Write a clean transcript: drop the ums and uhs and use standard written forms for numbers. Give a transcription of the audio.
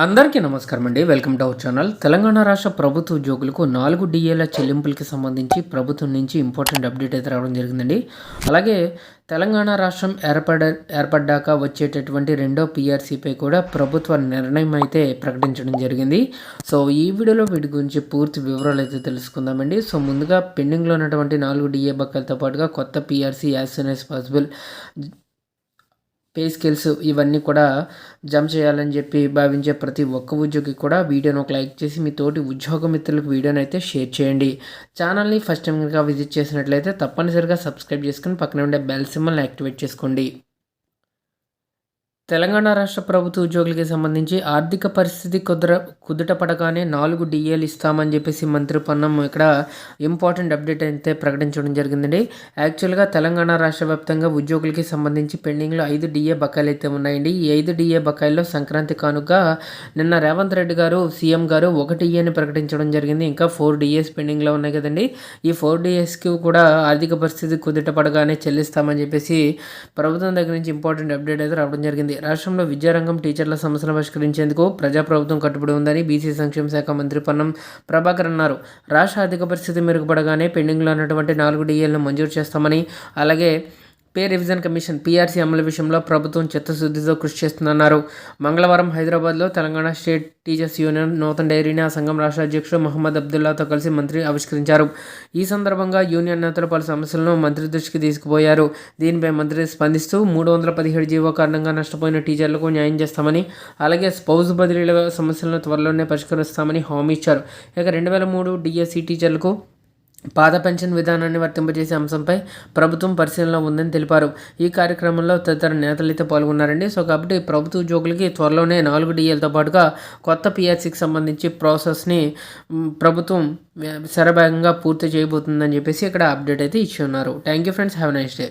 అందరికీ నమస్కారం అండి. Welcome to our channel. Telangana రాష్ట్ర ప్రభుత్వ ఉద్యోగులకు 4 డిఏల చెల్లింపులకి సంబంధించి ప్రభుత్వం నుంచి ఇంపార్టెంట్ అప్డేట్ అయితే రావడం జరిగిందండి. అలాగే తెలంగాణ రాష్ట్రం ఏర్పడ్డాక వచ్చేటటువంటి రెండో పీఆర్సీపై కూడా ప్రభుత్వ నిర్ణయం అయితే ప్రకటించడం జరిగింది. సో ఈ వీడియోలో వీటి గురించి పూర్తి వివరాలు అయితే తెలుసుకుందామండి. సో ముందుగా పెండింగ్లో ఉన్నటువంటి 4 డిఏ బకాయిలతో పాటుగా కొత్త PRC as soon as possible pay scales ఇవన్నీ కూడా జమ చేయాలని చెప్పి భావించే ప్రతి ఒక్క ఉద్యోగి కూడా వీడియోని ఒక లైక్ చేసి మీ తోటి ఉద్యోగ మిత్రులకు వీడియోని అయితే షేర్ చేయండి. ఛానల్ని ఫస్ట్ టైం కనుక విజిట్ చేసినట్లయితే తప్పనిసరిగా సబ్స్క్రైబ్ చేసుకుని పక్కన ఉండే బెల్ సింబల్ని యాక్టివేట్ చేసుకోండి. తెలంగాణ రాష్ట్ర ప్రభుత్వ ఉద్యోగులకి సంబంధించి ఆర్థిక పరిస్థితి కుదుట పడగానే 4 డిఏలు ఇస్తామని చెప్పేసి మంత్రి పొన్నం ఇక్కడ ఇంపార్టెంట్ అప్డేట్ అయితే ప్రకటించడం జరిగిందండి. యాక్చువల్గా తెలంగాణ రాష్ట్ర వ్యాప్తంగా ఉద్యోగులకి సంబంధించి పెండింగ్లో 5 డిఏ బకాయిలు అయితే ఉన్నాయండి. ఈ 5 డిఏ బకాయిల్లో సంక్రాంతి కానుక నిన్న రేవంత్ రెడ్డి గారు సీఎం గారు 1 డిఏని ప్రకటించడం జరిగింది. ఇంకా 4 డిఏస్ పెండింగ్లో ఉన్నాయి కదండి. ఈ 4 డిఏస్కి కూడా ఆర్థిక పరిస్థితి కుదుట పడగానే చెల్లిస్తామని చెప్పేసి ప్రభుత్వం దగ్గర నుంచి ఇంపార్టెంట్ అప్డేట్ అయితే రావడం జరిగింది. రాష్ట్రంలో విద్యారంగం టీచర్ల సమస్యలను పరిష్కరించేందుకు ప్రజాప్రభుత్వం కట్టుబడి ఉందని బీసీ సంక్షేమ శాఖ మంత్రి పొన్నం ప్రభాకర్ అన్నారు. రాష్ట్ర ఆర్థిక పరిస్థితి మెరుగుపడగానే పెండింగ్లో ఉన్నటువంటి 4 డిఏలను మంజూరు చేస్తామని, అలాగే పే రివిజన్ కమిషన్ పీఆర్సీ అమలు విషయంలో ప్రభుత్వం చిత్తశుద్ధితో కృషి చేస్తుందన్నారు. మంగళవారం హైదరాబాద్లో తెలంగాణ స్టేట్ టీచర్స్ యూనియన్ నూతన డైరీని ఆ సంఘం రాష్ట్ర అధ్యక్షుడు మహమ్మద్ అబ్దుల్లాతో కలిసి మంత్రి ఆవిష్కరించారు. ఈ సందర్భంగా యూనియన్ నేతలు పలు సమస్యలను మంత్రి దృష్టికి తీసుకుపోయారు. దీనిపై మంత్రి స్పందిస్తూ 317 జీవో కారణంగా నష్టపోయిన టీచర్లకు న్యాయం చేస్తామని, అలాగే స్పౌజ్ బదిలీల సమస్యలను త్వరలోనే పరిష్కరిస్తామని హామీ ఇచ్చారు. ఇక 2003 డిఎస్సి టీచర్లకు పాత పెన్షన్ విధానాన్ని వర్తింపజేసే అంశంపై ప్రభుత్వం పరిశీలనలో ఉందని తెలిపారు. ఈ కార్యక్రమంలో తదితర నేతలు అయితే పాల్గొన్నారండి. సో కాబట్టి ప్రభుత్వ ఉద్యోగులకి త్వరలోనే 4 డిఏలతో పాటుగా కొత్త పీఆర్సీకి సంబంధించి ప్రాసెస్ని ప్రభుత్వం శరవేగంగా పూర్తి చేయబోతుందని చెప్పేసి ఇక్కడ అప్డేట్ అయితే ఇచ్చి ఉన్నారు. Thank you friends, have a nice day.